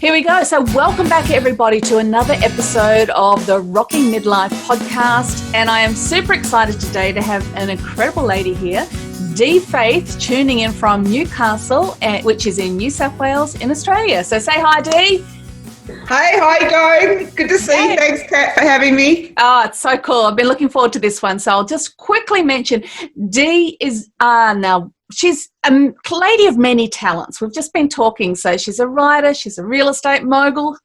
Here we go. So welcome back, everybody, to another episode of the Rocking Midlife podcast. And I am super excited today to have an incredible lady here, Dee Faith, tuning in from Newcastle, which is in New South Wales in Australia. So say hi, Dee. Hey, how you going? Good to see you. Thanks, Kat, for having me. Oh, it's so cool. I've been looking forward to this one. So I'll just quickly mention Dee is now she's a lady of many talents. We've just been talking. So she's a writer. She's a real estate mogul.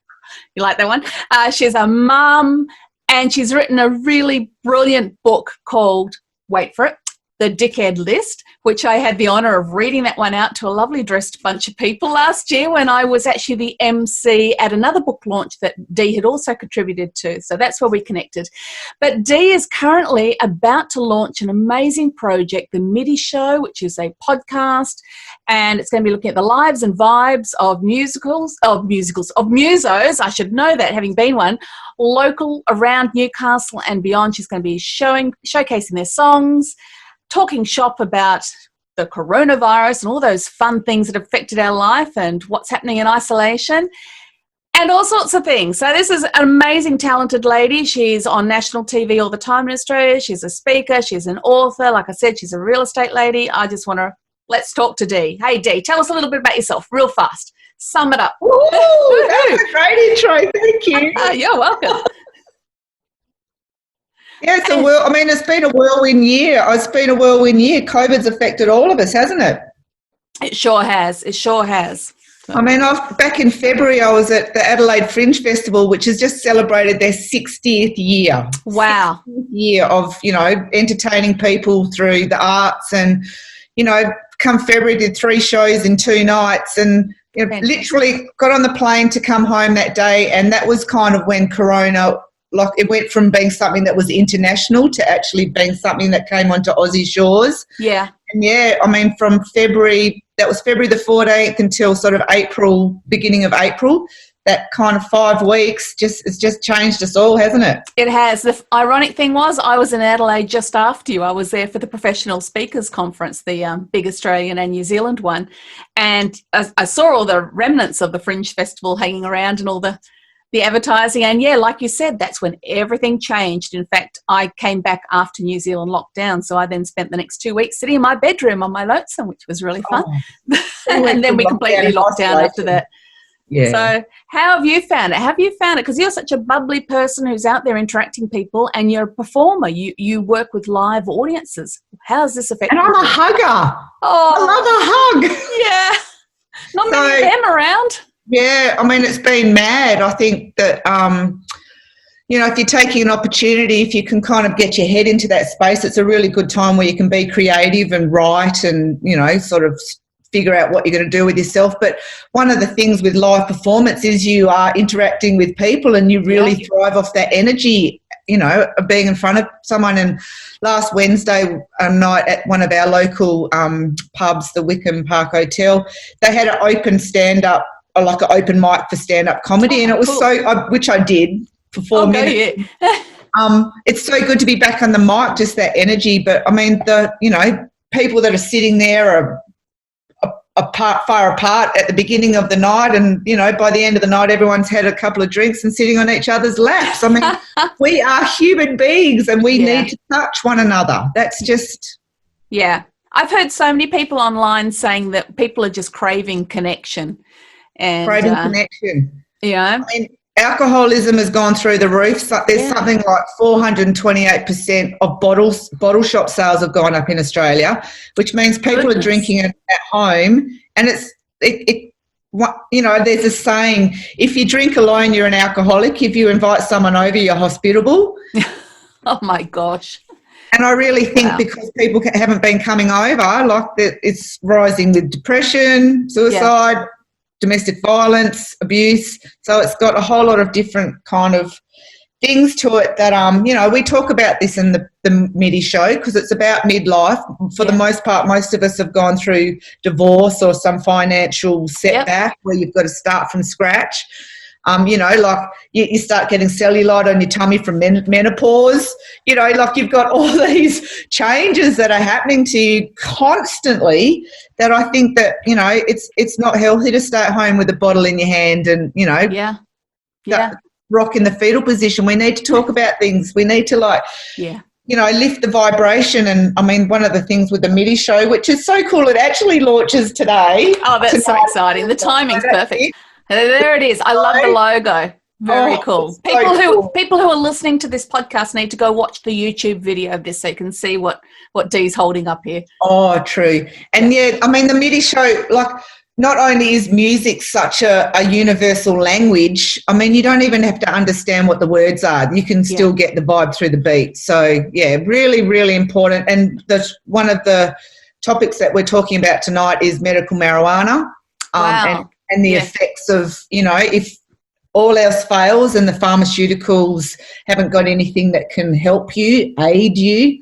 You like that one? She's a mum, and she's written a really brilliant book called, wait for it, The Dickhead List, which I had the honour of reading that one out to a lovely dressed bunch of people last year when I was actually the MC at another book launch that Dee had also contributed to. So that's where we connected. But Dee is currently about to launch an amazing project, the Middy Show, which is a podcast, and it's going to be looking at the lives and vibes of musos, I should know that, having been one, local around Newcastle and beyond. She's going to be showcasing their songs, talking shop about the coronavirus and all those fun things that affected our life and what's happening in isolation and all sorts of things. So this is an amazing, talented lady. She's on national TV all the time in Australia. She's a speaker. She's an author. Like I said, she's a real estate lady. I just want to, let's talk to Dee. Hey, Dee, tell us a little bit about yourself real fast. Sum it up. Ooh, that was a great intro. Thank you. You're welcome. Yeah, it's been a whirlwind year. It's been a whirlwind year. COVID's affected all of us, hasn't it? It sure has. It sure has. I mean, back in February, I was at the Adelaide Fringe Festival, which has just celebrated their 60th year. Wow. 60th year of, entertaining people through the arts. And, come February, did 3 shows in 2 nights and literally got on the plane to come home that day. And that was kind of when Corona, it went from being something that was international to actually being something that came onto Aussie shores. Yeah. And from February, that was February the 14th until sort of beginning of April, that kind of 5 weeks, it's just changed us all, hasn't it? It has. The ironic thing was I was in Adelaide just after you. I was there for the Professional Speakers Conference, the big Australian and New Zealand one. And I saw all the remnants of the Fringe Festival hanging around and all the advertising. And yeah, like you said, that's when everything changed. In fact, I came back after New Zealand lockdown. So I then spent the next 2 weeks sitting in my bedroom on my lonesome, which was really fun. And then we completely locked down after that. Yeah. So how have you found it? Have you found it? Because you're such a bubbly person who's out there interacting people and you're a performer. You work with live audiences. How has this affected you? And I'm a hugger. Oh, I love a hug. Yeah. Not many of them around. Yeah, it's been mad. I think that, if you're taking an opportunity, if you can kind of get your head into that space, it's a really good time where you can be creative and write and, sort of figure out what you're going to do with yourself. But one of the things with live performance is you are interacting with people and you really thrive off that energy, of being in front of someone. And last Wednesday night at one of our local pubs, the Wickham Park Hotel, they had an open stand-up, like an open mic for stand-up comedy, and it was cool. Which I did for 4 minutes. Yeah. It's so good to be back on the mic, just that energy. But the people that are sitting there are far apart at the beginning of the night, and by the end of the night, everyone's had a couple of drinks and sitting on each other's laps. We are human beings, and we need to touch one another. That's just I've heard so many people online saying that people are just craving connection. And craving connection. Yeah. Alcoholism has gone through the roof. So there's something like 428% of bottle shop sales have gone up in Australia, which means people are drinking it at home. And there's a saying, if you drink alone, you're an alcoholic. If you invite someone over, you're hospitable. Oh my gosh. And I really think because people haven't been coming over, it's rising with depression, suicide, domestic violence, abuse. So it's got a whole lot of different kind of things to it that, we talk about this in the Middy Show because it's about midlife. For the most part, most of us have gone through divorce or some financial setback where you've got to start from scratch. You know, like you start getting cellulite on your tummy from menopause. You know, like you've got all these changes that are happening to you constantly that I think that, you know, it's not healthy to stay at home with a bottle in your hand and, you know, rock in the fetal position. We need to talk about things. We need to, like, you know, lift the vibration. And, I mean, one of the things with the Middy Show, which is so cool, it actually launches today. Oh, that's so exciting. The timing's perfect. There it is. I love the logo. Very cool. People who are listening to this podcast need to go watch the YouTube video of this so you can see what Dee's holding up here. Oh, true. And, I mean, the Middy Show, like, not only is music such a universal language, I mean, you don't even have to understand what the words are. You can still get the vibe through the beat. So, really, really important. And one of the topics that we're talking about tonight is medical marijuana. Wow. And the effects of, you know, if all else fails and the pharmaceuticals haven't got anything that can help you, aid you,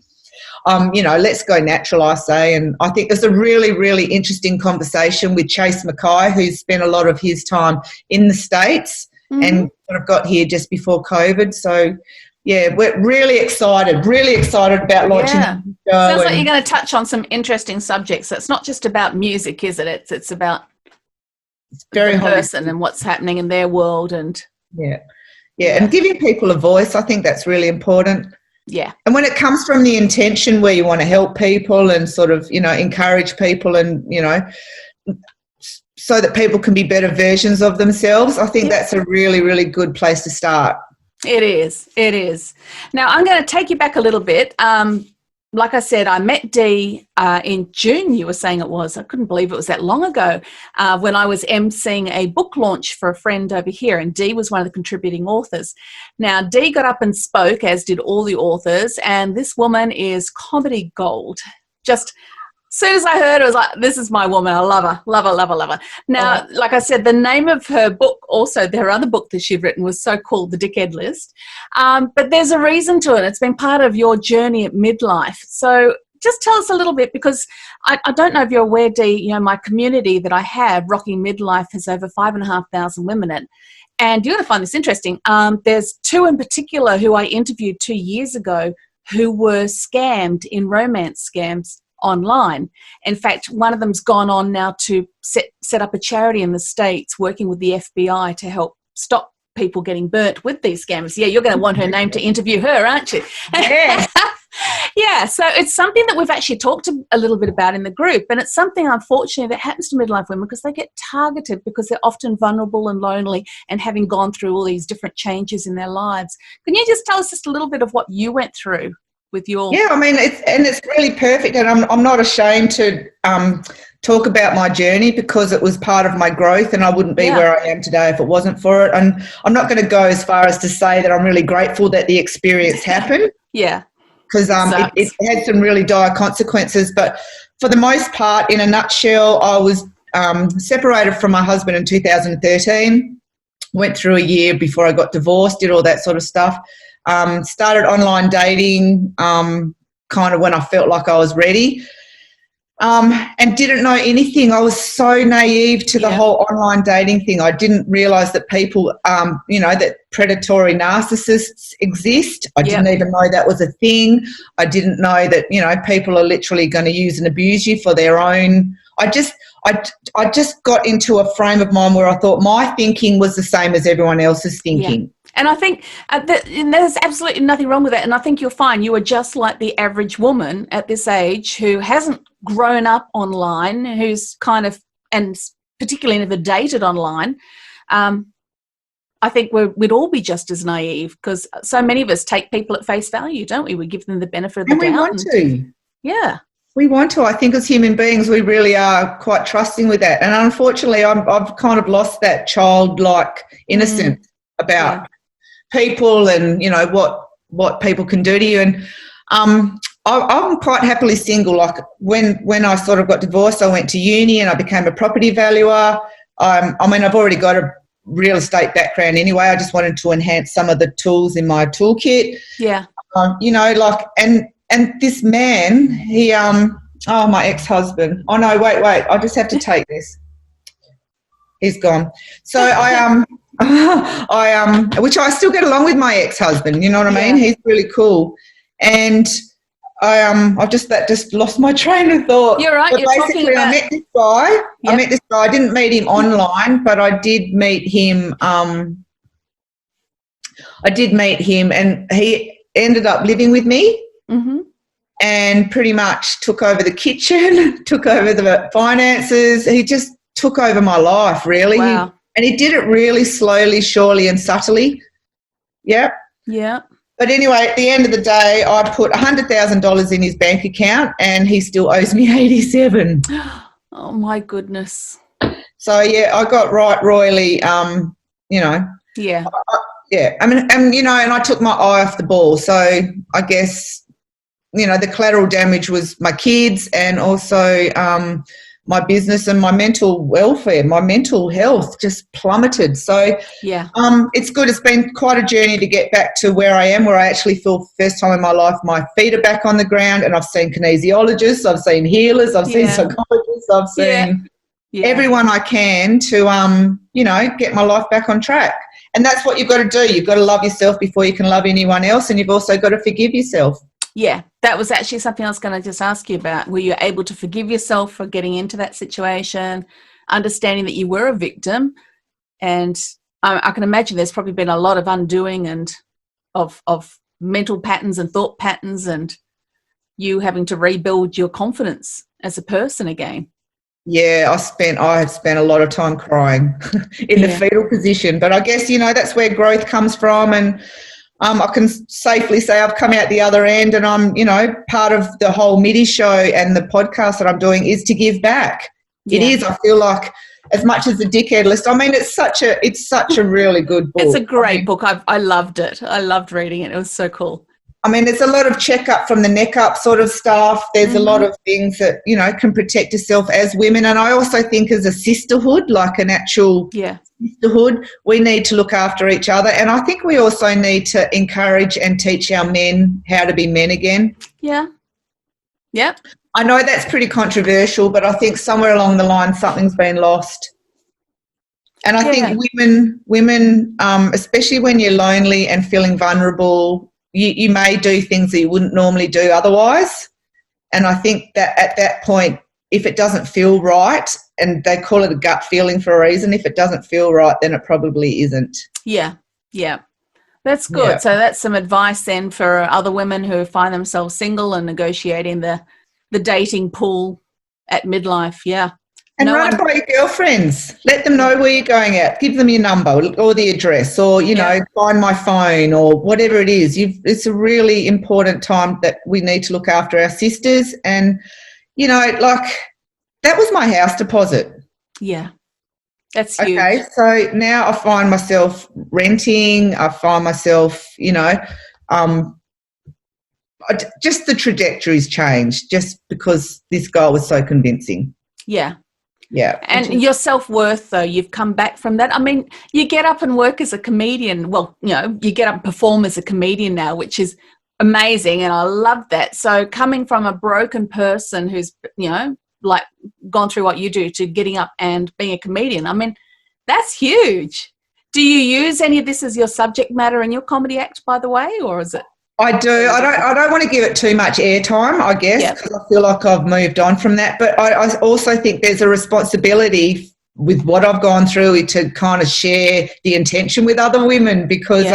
you know, let's go natural, I say. And I think there's a really, really interesting conversation with Chase Mackay, who's spent a lot of his time in the States and sort of got here just before COVID. So, we're really excited about launching the show. Sounds like you're going to touch on some interesting subjects. So it's not just about music, is it? It's about the person and what's happening in their world. And and giving people a voice, I think that's really important. Yeah. And when it comes from the intention where you want to help people and sort of, you know, encourage people and, you know, so that people can be better versions of themselves, I think that's a really, really good place to start. It is. Now, I'm going to take you back a little bit. Like I said, I met Dee in June, you were saying it was. I couldn't believe it was that long ago, when I was emceeing a book launch for a friend over here, and Dee was one of the contributing authors. Now, Dee got up and spoke, as did all the authors, and this woman is comedy gold. Just as soon as I heard it, I was like, this is my woman. I love her, love her, love her, love her. Now, like I said, the name of her book, also their other book that she'd written, was so cool, The Dickhead List. But there's a reason to it. It's been part of your journey at midlife. So just tell us a little bit, because I don't know if you're aware, Dee, you know, my community that I have, Rocking Midlife, has over 5,500 women in it. And you're going to find this interesting. There's two in particular who I interviewed 2 years ago who were scammed in romance scams online. In fact, one of them's gone on now to set up a charity in the States working with the FBI to help stop people getting burnt with these scams. Yeah, you're going to want her name to interview her, aren't you? Yeah. Yeah, so it's something that we've actually talked a little bit about in the group, and it's something, unfortunately, that happens to midlife women because they get targeted because they're often vulnerable and lonely and having gone through all these different changes in their lives. Can you just tell us just a little bit of what you went through with your... I mean, it's really perfect, and I'm not ashamed to talk about my journey because it was part of my growth, and I wouldn't be where I am today if it wasn't for it. And I'm not going to go as far as to say that I'm really grateful that the experience happened. Because it had some really dire consequences. But for the most part, in a nutshell, I was separated from my husband in 2013, went through a year before I got divorced, did all that sort of stuff. Started online dating kind of when I felt like I was ready, and didn't know anything. I was so naive to the whole online dating thing. I didn't realise that people, you know, that predatory narcissists exist. I didn't even know that was a thing. I didn't know that, you know, people are literally going to use and abuse you for their own. I just got into a frame of mind where I thought my thinking was the same as everyone else's thinking. And I think and there's absolutely nothing wrong with that. And I think you're fine. You are just like the average woman at this age who hasn't grown up online, who's kind of, and particularly never dated online. I think we'd all be just as naive because so many of us take people at face value, don't we? We give them the benefit of the doubt. And we want to. Yeah. We want to. I think as human beings, we really are quite trusting with that. And unfortunately, I've kind of lost that childlike innocence about people and, you know, what people can do to you. And I'm quite happily single. Like when I sort of got divorced, I went to uni and I became a property valuer. I mean, I've already got a real estate background anyway. I just wanted to enhance some of the tools in my toolkit. Yeah. You know, like, and this man, he, my ex-husband. Oh no, wait, I just have to take this. He's gone. So I which I still get along with my ex-husband, you know what I mean? He's really cool. And I've just lost my train of thought. You're right. But you're basically, talking about... I met this guy. I didn't meet him online, but I did meet him. And he ended up living with me. Mm-hmm. And pretty much took over the kitchen, took over the finances. He just took over my life, really. Wow. And he did it really slowly, surely, and subtly. Yep. Yeah. But anyway, at the end of the day, I put $100,000 in his bank account and he still owes me 87. Oh, my goodness. So, yeah, I got right royally, Yeah. Yeah. I mean, and I took my eye off the ball. So I guess, the collateral damage was my kids and also my business and my mental welfare, my mental health just plummeted. So it's good. It's been quite a journey to get back to where I am, where I actually feel first time in my life my feet are back on the ground, and I've seen kinesiologists, I've seen healers, I've seen psychologists, I've seen everyone I can to, get my life back on track. And that's what you've got to do. You've got to love yourself before you can love anyone else, and you've also got to forgive yourself. Yeah, that was actually something I was going to just ask you about. Were you able to forgive yourself for getting into that situation, understanding that you were a victim? And I can imagine there's probably been a lot of undoing and of mental patterns and thought patterns, and you having to rebuild your confidence as a person again. Yeah, I have spent a lot of time crying in the fetal position. But I guess, that's where growth comes from. And I can safely say I've come out the other end, and I'm, part of the whole Middy Show and the podcast that I'm doing is to give back. Yeah. It is. I feel like as much as the Dickhead List. I mean, it's such a really good book. It's a great book. I loved it. I loved reading it. It was so cool. I mean, there's a lot of check-up from the neck up sort of stuff. There's a lot of things that, can protect yourself as women. And I also think as a sisterhood, like an actual sisterhood, we need to look after each other. And I think we also need to encourage and teach our men how to be men again. Yeah. Yep. I know that's pretty controversial, but I think somewhere along the line something's been lost. And I think women, especially when you're lonely and feeling vulnerable, you may do things that you wouldn't normally do otherwise. And I think that at that point, if it doesn't feel right, and they call it a gut feeling for a reason, if it doesn't feel right, then it probably isn't. Yeah, yeah. That's good. Yeah. So that's some advice then for other women who find themselves single and negotiating the dating pool at midlife. Yeah. And run it by your girlfriends. Let them know where you're going out. Give them your number or the address, or, find my phone or whatever it is. It's a really important time that we need to look after our sisters. And, that was my house deposit. Yeah. That's huge. Okay, so now I find myself renting. I find myself, just the trajectory's changed just because this guy was so convincing. Yeah. Yeah. And your self-worth, though, you've come back from that. I mean, you get up and work as a comedian. Well, you get up and perform as a comedian now, which is amazing, and I love that. So coming from a broken person who's, gone through what you do to getting up and being a comedian, I mean, that's huge. Do you use any of this as your subject matter in your comedy act, by the way, or is it? I do. I don't want to give it too much airtime, I guess, because I feel like I've moved on from that. But I also think there's a responsibility with what I've gone through to kind of share the intention with other women because,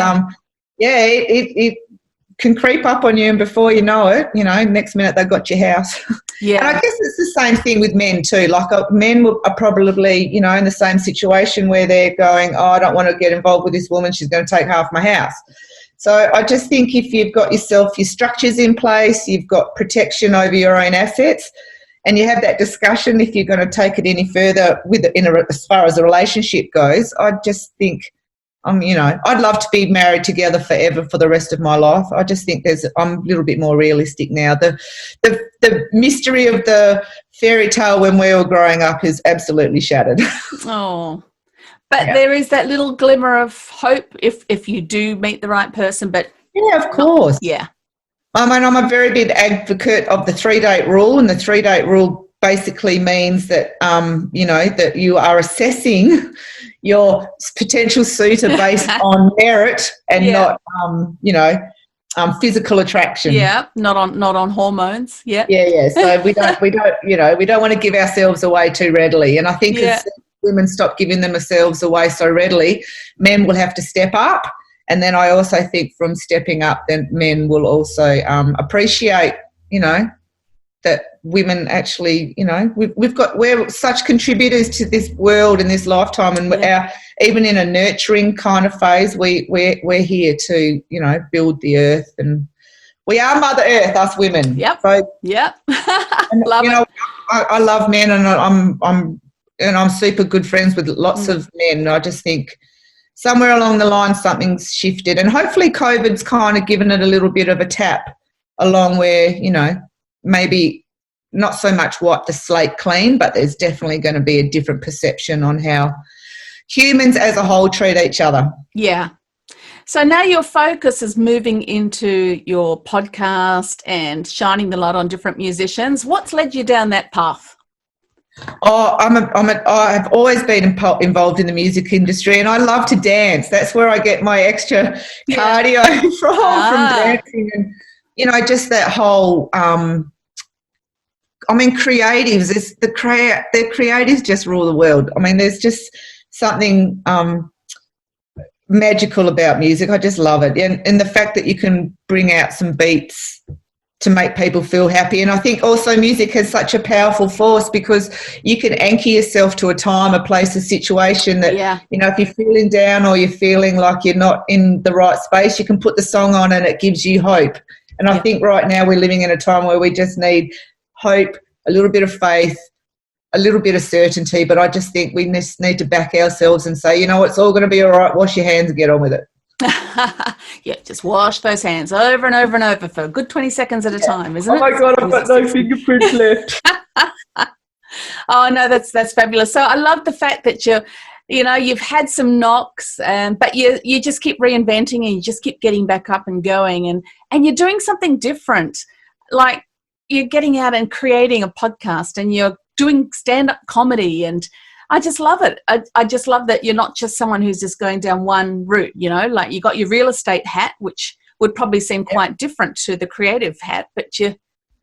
it can creep up on you, and before you know it, next minute they've got your house. Yeah. And I guess it's the same thing with men too. Like men are probably, in the same situation where they're going, oh, I don't want to get involved with this woman. She's going to take half my house. So I just think if you've got your structures in place, you've got protection over your own assets, and you have that discussion if you're going to take it any further as far as a relationship goes, I just think, I'd love to be married together forever for the rest of my life. I just think I'm a little bit more realistic now. The mystery of the fairy tale when we were growing up is absolutely shattered. Oh. But there is that little glimmer of hope if you do meet the right person. But yeah, of course. Yeah. I mean, I'm a very big advocate of the 3-date rule, and the 3-date rule basically means that, that you are assessing your potential suitor based on merit and not, physical attraction. Yeah, not on hormones. Yeah. Yeah. So we don't want to give ourselves away too readily. And I think as women stop giving themselves away so readily, men will have to step up. And then I also think from stepping up, then men will also appreciate, that women actually, we're such contributors to this world in this lifetime, and even in a nurturing kind of phase, we're here to, build the earth, and we are Mother Earth, us women. Yep. So, yep. Love it. I love men, and I'm super good friends with lots of men. I just think somewhere along the line something's shifted, and hopefully COVID's kind of given it a little bit of a tap along where, maybe not so much wipe the slate clean, but there's definitely going to be a different perception on how humans as a whole treat each other. Yeah. So now your focus is moving into your podcast and shining the light on different musicians. What's led you down that path? Oh, I've always been involved in the music industry, and I love to dance. That's where I get my extra cardio from dancing, and just that whole. Creatives. The creatives just rule the world. There's just something magical about music. I just love it, and the fact that you can bring out some beats to make people feel happy. And I think also music has such a powerful force because you can anchor yourself to a time, a place, a situation that, if you're feeling down or you're feeling like you're not in the right space, you can put the song on and it gives you hope. And I think right now we're living in a time where we just need hope, a little bit of faith, a little bit of certainty. But I just think we just need to back ourselves and say, it's all going to be all right. Wash your hands and get on with it. Just wash those hands over and over and over for a good 20 seconds at a time, isn't it? Oh my God, I've got no fingerprints left. Oh no, that's fabulous. So I love the fact that you've had some knocks, but you just keep reinventing and you just keep getting back up and going, and you're doing something different. Like you're getting out and creating a podcast, and you're doing stand-up comedy, and I just love it. I just love that you're not just someone who's just going down one route, like you got your real estate hat, which would probably seem quite different to the creative hat, but you're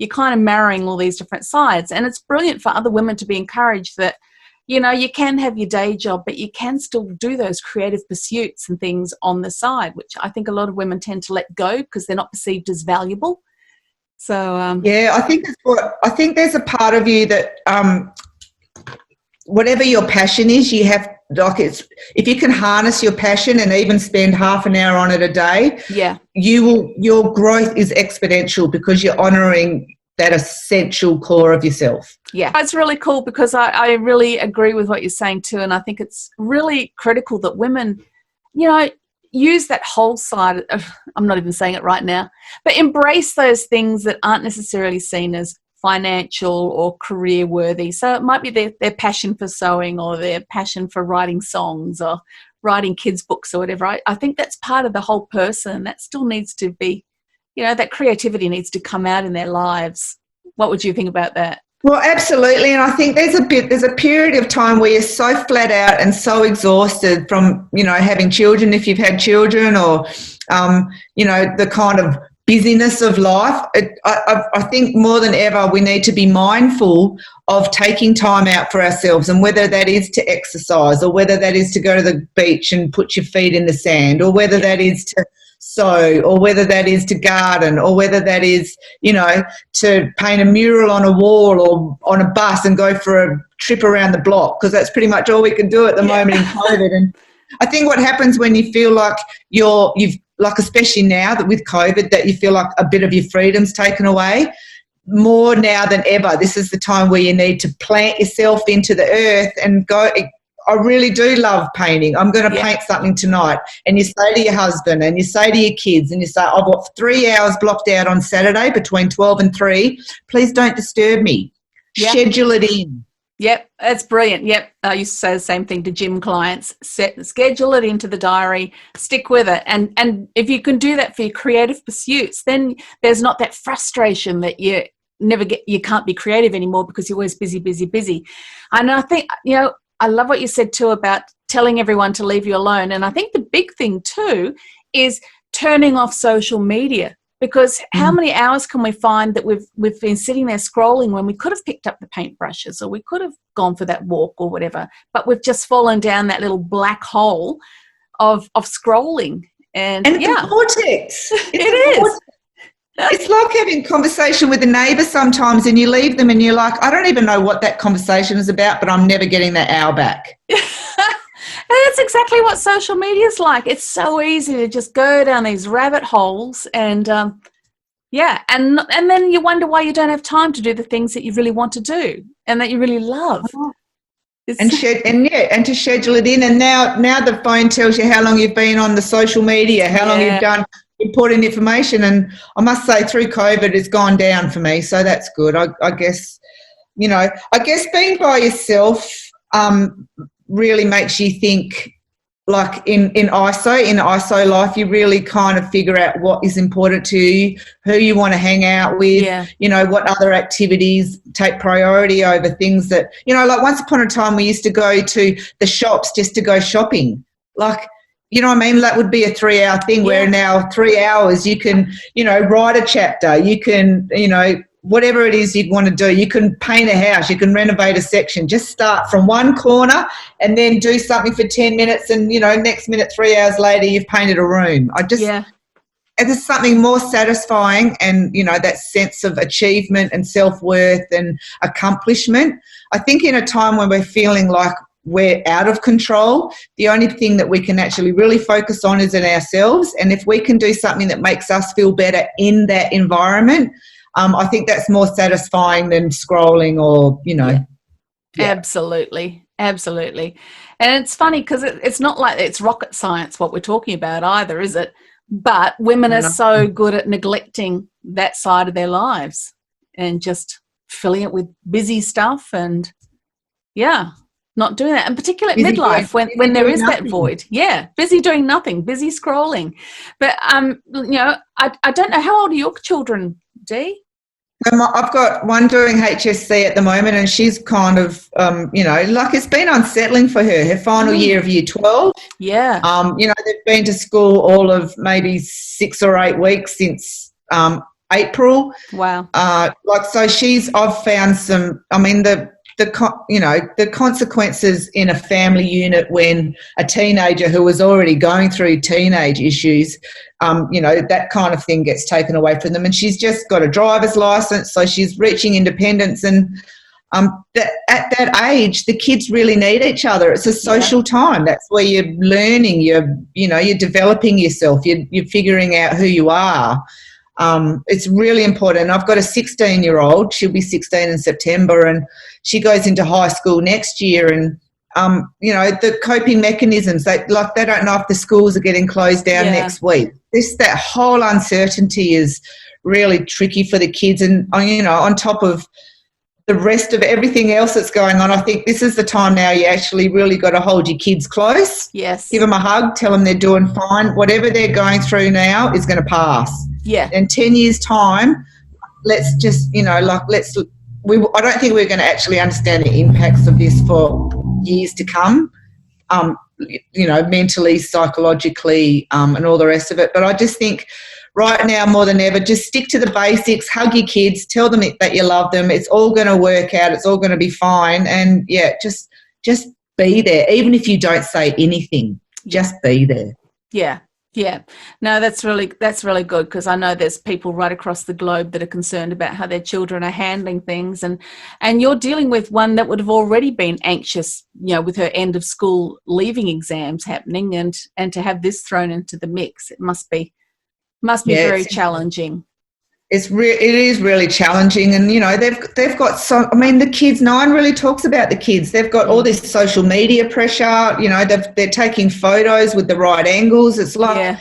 kind of marrying all these different sides. And it's brilliant for other women to be encouraged that, you can have your day job, but you can still do those creative pursuits and things on the side, which I think a lot of women tend to let go because they're not perceived as valuable. So I think there's a part of you that whatever your passion is, you have if you can harness your passion and even spend half an hour on it a day, your growth is exponential because you're honouring that essential core of yourself. Yeah, it's really cool because I really agree with what you're saying too, and I think it's really critical that women, use that whole side of, I'm not even saying it right now, but embrace those things that aren't necessarily seen as financial or career worthy. So it might be their passion for sewing or their passion for writing songs or writing kids' books or whatever. I think that's part of the whole person. That still needs to be, that creativity needs to come out in their lives. What would you think about that? Well, absolutely. And I think there's a period of time where you're so flat out and so exhausted from, having children, if you've had children, or, the kind of busyness of life. I think more than ever we need to be mindful of taking time out for ourselves, and whether that is to exercise or whether that is to go to the beach and put your feet in the sand, or whether that is to sew, or whether that is to garden, or whether that is, to paint a mural on a wall or on a bus and go for a trip around the block, because that's pretty much all we can do at the moment in COVID. And I think what happens when you feel like especially now that with COVID, that you feel like a bit of your freedom's taken away, more now than ever, this is the time where you need to plant yourself into the earth and go. I really do love painting. I'm going to paint something tonight. And you say to your husband and you say to your kids and you say, I've got 3 hours blocked out on Saturday between 12 and 3. Please don't disturb me. Schedule it in. Yep, that's brilliant. Yep, I used to say the same thing to gym clients. Schedule it into the diary, stick with it. And if you can do that for your creative pursuits, then there's not that frustration that you're you can't be creative anymore because you're always busy, busy, busy. And I think, I love what you said too about telling everyone to leave you alone. And I think the big thing too is turning off social media, because how many hours can we find that we've been sitting there scrolling when we could have picked up the paintbrushes, or we could have gone for that walk or whatever, but we've just fallen down that little black hole of scrolling. And it's a vortex. It is. It's like having conversation with a neighbour sometimes, and you leave them and you're like, I don't even know what that conversation is about, but I'm never getting that hour back. And that's exactly what social media is like. It's so easy to just go down these rabbit holes, and and then you wonder why you don't have time to do the things that you really want to do and that you really love. And to schedule it in. And now the phone tells you how long you've been on the social media, how long you've done important information. And I must say, through COVID, it's gone down for me, so that's good. I guess being by yourself really makes you think. Like in ISO life, you really kind of figure out what is important to you, who you want to hang out with, what other activities take priority over things that, like once upon a time we used to go to the shops just to go shopping. Like, you know what I mean? That would be a 3-hour thing, where now 3 hours you can, write a chapter, you can, whatever it is you'd want to do. You can paint a house, you can renovate a section. Just start from one corner and then do something for 10 minutes, and, next minute, 3 hours later, you've painted a room. There's something more satisfying, and, that sense of achievement and self-worth and accomplishment. I think in a time when we're feeling like we're out of control, the only thing that we can actually really focus on is in ourselves. And if we can do something that makes us feel better in that environment, I think that's more satisfying than scrolling or, Absolutely. Absolutely. And it's funny because it's not like it's rocket science what we're talking about either, is it? But women are so good at neglecting that side of their lives and just filling it with busy stuff and, not doing that. And particularly at midlife when there is that void. Yeah, busy doing nothing, busy scrolling. But, I don't know, how old are your children, Dee? I've got one doing HSC at the moment, and she's kind of, it's been unsettling for her. Her final year of year 12. Yeah. They've been to school all of maybe 6 or 8 weeks since April. Wow. I've found some, the consequences in a family unit when a teenager who was already going through teenage issues, that kind of thing gets taken away from them. And she's just got a driver's license, so she's reaching independence. And at that age, the kids really need each other. It's a social time. That's where you're learning, you're developing yourself, you're figuring out who you are. It's really important. I've got a 16-year-old. She'll be 16 in September, and she goes into high school next year. And the coping mechanisms, they don't know if the schools are getting closed down next week. That whole uncertainty is really tricky for the kids. And on top of the rest of everything else that's going on, I think this is the time now you actually really got to hold your kids close. Yes. Give them a hug. Tell them they're doing fine. Whatever they're going through now is going to pass. Yeah. In 10 years' time, let's just, I don't think we're going to actually understand the impacts of this for years to come, mentally, psychologically, and all the rest of it. But I just think right now more than ever, just stick to the basics, hug your kids, tell them that you love them. It's all going to work out. It's all going to be fine. And, just be there. Even if you don't say anything, just be there. Yeah. Yeah, no, that's really good, because I know there's people right across the globe that are concerned about how their children are handling things, and you're dealing with one that would have already been anxious, with her end of school leaving exams happening, and to have this thrown into the mix, it must be very challenging. It is really challenging, and they've got the kids. No one really talks about the kids. They've got all this social media pressure. They're taking photos with the right angles. It's like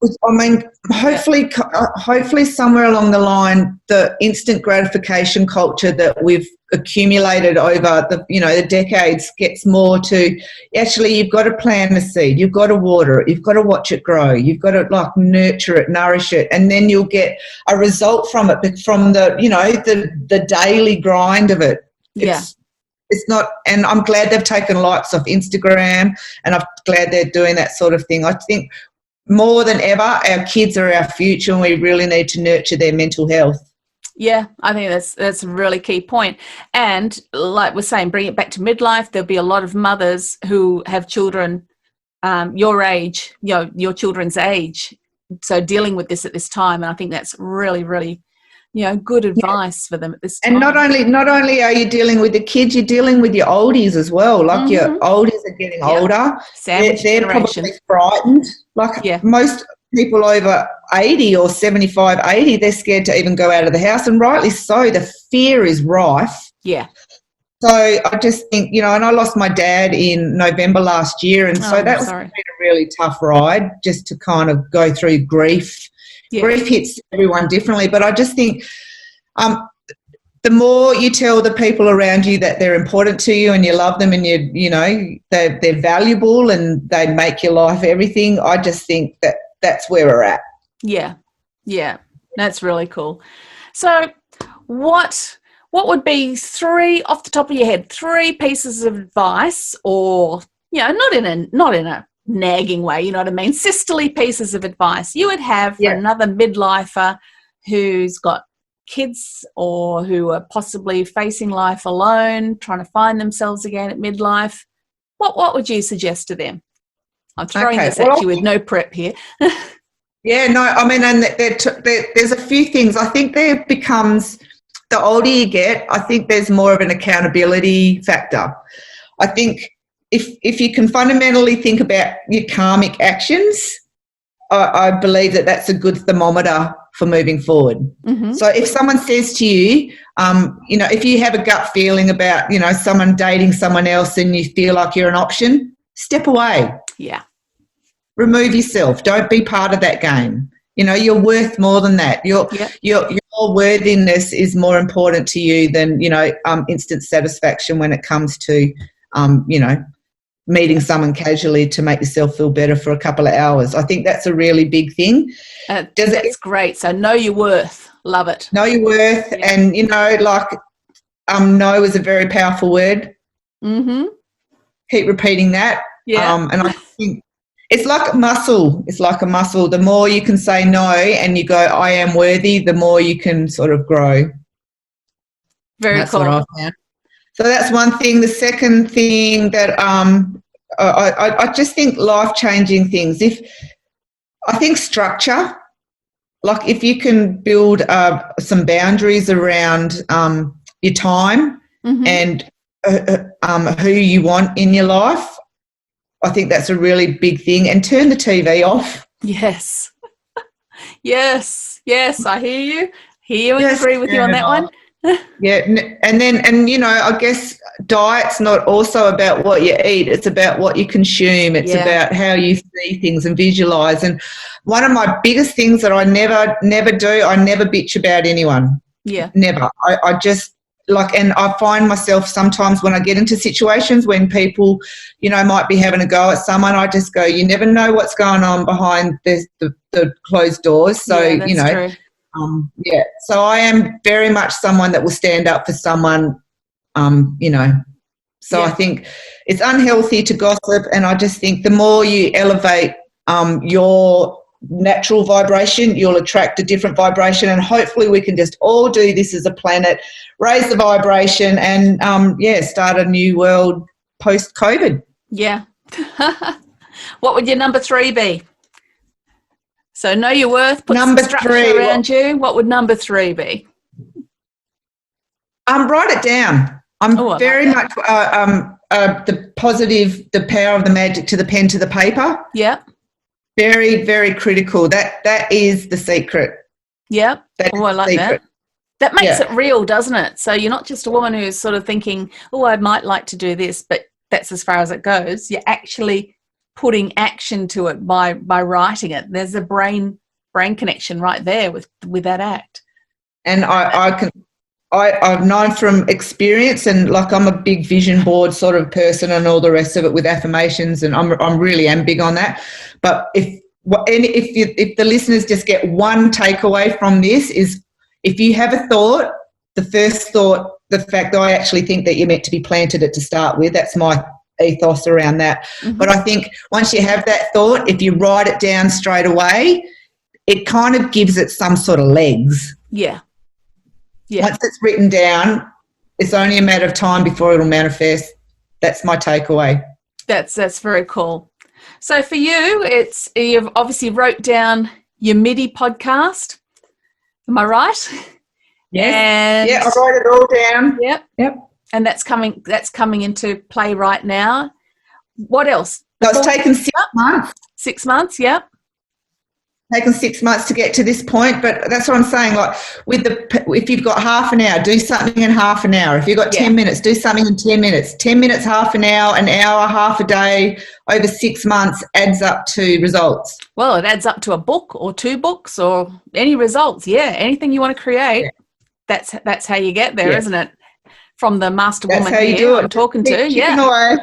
I mean, hopefully somewhere along the line, the instant gratification culture that we've accumulated over the decades gets more to actually you've got to plant a seed, you've got to water it, you've got to watch it grow, you've got to like nurture it, nourish it, and then you'll get a result from it, but from the daily grind of it. It's not, and I'm glad they've taken likes off Instagram, and I'm glad they're doing that sort of thing. I think more than ever, our kids are our future, and we really need to nurture their mental health. Yeah, I think that's a really key point. And like we're saying, bring it back to midlife. There'll be a lot of mothers who have children your age, your children's age. So dealing with this at this time, and I think that's really, really, good advice for them at this time. And not only are you dealing with the kids, you're dealing with your oldies as well. Like your oldies are getting older. They're probably frightened. Like most people over 80 or 75, 80, they're scared to even go out of the house, and rightly so. The fear is rife. Yeah. So I just think, and I lost my dad in November last year, and so that was been a really tough ride just to kind of go through grief. Yeah. Grief hits everyone differently, but I just think the more you tell the people around you that they're important to you and you love them and they're valuable and they make your life everything, I just think that's where we're at. Yeah, that's really cool. So what would be off the top of your head, 3 pieces of advice, or not in a nagging way, you know what I mean, sisterly pieces of advice you would have for another midlifer who's got kids or who are possibly facing life alone, trying to find themselves again at midlife? What would you suggest to them? I'm throwing this at you with no prep here. Yeah, no, I mean, and there's a few things. I think there becomes, the older you get, I think there's more of an accountability factor. I think if you can fundamentally think about your karmic actions, I believe that's a good thermometer for moving forward. Mm-hmm. So if someone says to you, if you have a gut feeling about, someone dating someone else and you feel like you're an option, step away. Yeah. Remove yourself. Don't be part of that game. You're worth more than that. Your worthiness is more important to you than, instant satisfaction when it comes to, meeting someone casually to make yourself feel better for a couple of hours. I think that's a really big thing. That's great. So know your worth. Love it. Know your worth. Yeah. And, no is a very powerful word. Mm-hmm. Keep repeating that. Yeah. And I think it's like a muscle. It's like a muscle. The more you can say no and you go, I am worthy, the more you can sort of grow. Very cool. What I've found. So that's one thing. The second thing that I just think life-changing things. I think structure, like if you can build some boundaries around your time and who you want in your life, I think that's a really big thing. And turn the TV off. Yes. Yes, I hear you and agree with you on that one. Yeah, and I guess diet's not also about what you eat. It's about what you consume. It's about how you see things and visualize. And one of my biggest things that I never do, I never bitch about anyone. Yeah. Never. I just and I find myself sometimes when I get into situations when people, might be having a go at someone, I just go, you never know what's going on behind the closed doors. So, true. So I am very much someone that will stand up for someone, So I think it's unhealthy to gossip, and I just think the more you elevate your natural vibration, you'll attract a different vibration, and hopefully we can just all do this as a planet, raise the vibration and, start a new world post-COVID. Yeah. What would your number 3 be? So know your worth, put some structure around you. What would number 3 be? Write it down. I'm very much the positive, the power of the magic to the pen to the paper. Yeah. Very, very critical. That is the secret. Yeah. I like that. That makes it real, doesn't it? So you're not just a woman who's sort of thinking, I might like to do this, but that's as far as it goes. You're actually putting action to it by writing it. There's a brain connection right there with that act. And I've known from experience, and like I'm a big vision board sort of person and all the rest of it with affirmations, and I'm really am big on that. But if the listeners just get one takeaway from this is, if you have a thought, the first thought, the fact that I actually think that you're meant to be planted it to start with, that's my ethos around that. Mm-hmm. But I think once you have that thought, if you write it down straight away, it kind of gives it some sort of legs. Yeah. Once it's written down, it's only a matter of time before it'll manifest. That's my takeaway. That's very cool. So for you, you've obviously wrote down your Middy podcast. Am I right? Yes. Yeah, I wrote it all down. Yep. And that's coming into play right now. What else? So it's taken 6 months. 6 months, yep. Taken 6 months to get to this point, but that's what I'm saying. Like if you've got half an hour, do something in half an hour. If you've got 10 minutes, do something in 10 minutes. 10 minutes, half an hour, half a day, over 6 months adds up to results. Well, it adds up to a book or 2 books or any results. Yeah, anything you want to create. Yeah. That's how you get there, isn't it? From the master woman here I'm talking to. Yeah.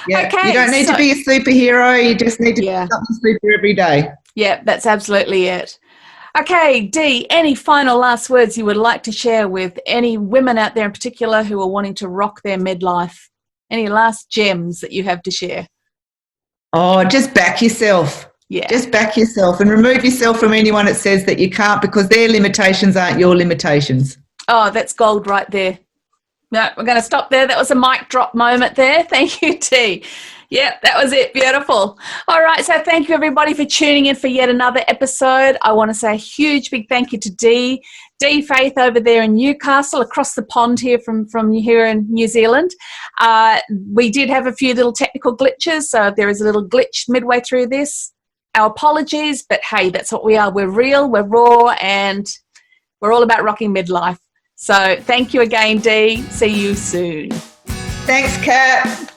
Yeah. Okay, you don't need to be a superhero. You just need to be something super every day. Yeah, that's absolutely it. Okay, Dee, any final last words you would like to share with any women out there in particular who are wanting to rock their midlife? Any last gems that you have to share? Oh, just back yourself. Yeah. Just back yourself and remove yourself from anyone that says that you can't, because their limitations aren't your limitations. Oh, that's gold right there. No, we're going to stop there. That was a mic drop moment there. Thank you, Dee. Yep, that was it. Beautiful. All right, so thank you, everybody, for tuning in for yet another episode. I want to say a huge, big thank you to Dee Faith over there in Newcastle, across the pond here from here in New Zealand. We did have a few little technical glitches, so if there is a little glitch midway through this, our apologies, but hey, that's what we are. We're real, we're raw, and we're all about rocking midlife. So thank you again, Dee. See you soon. Thanks, Kat.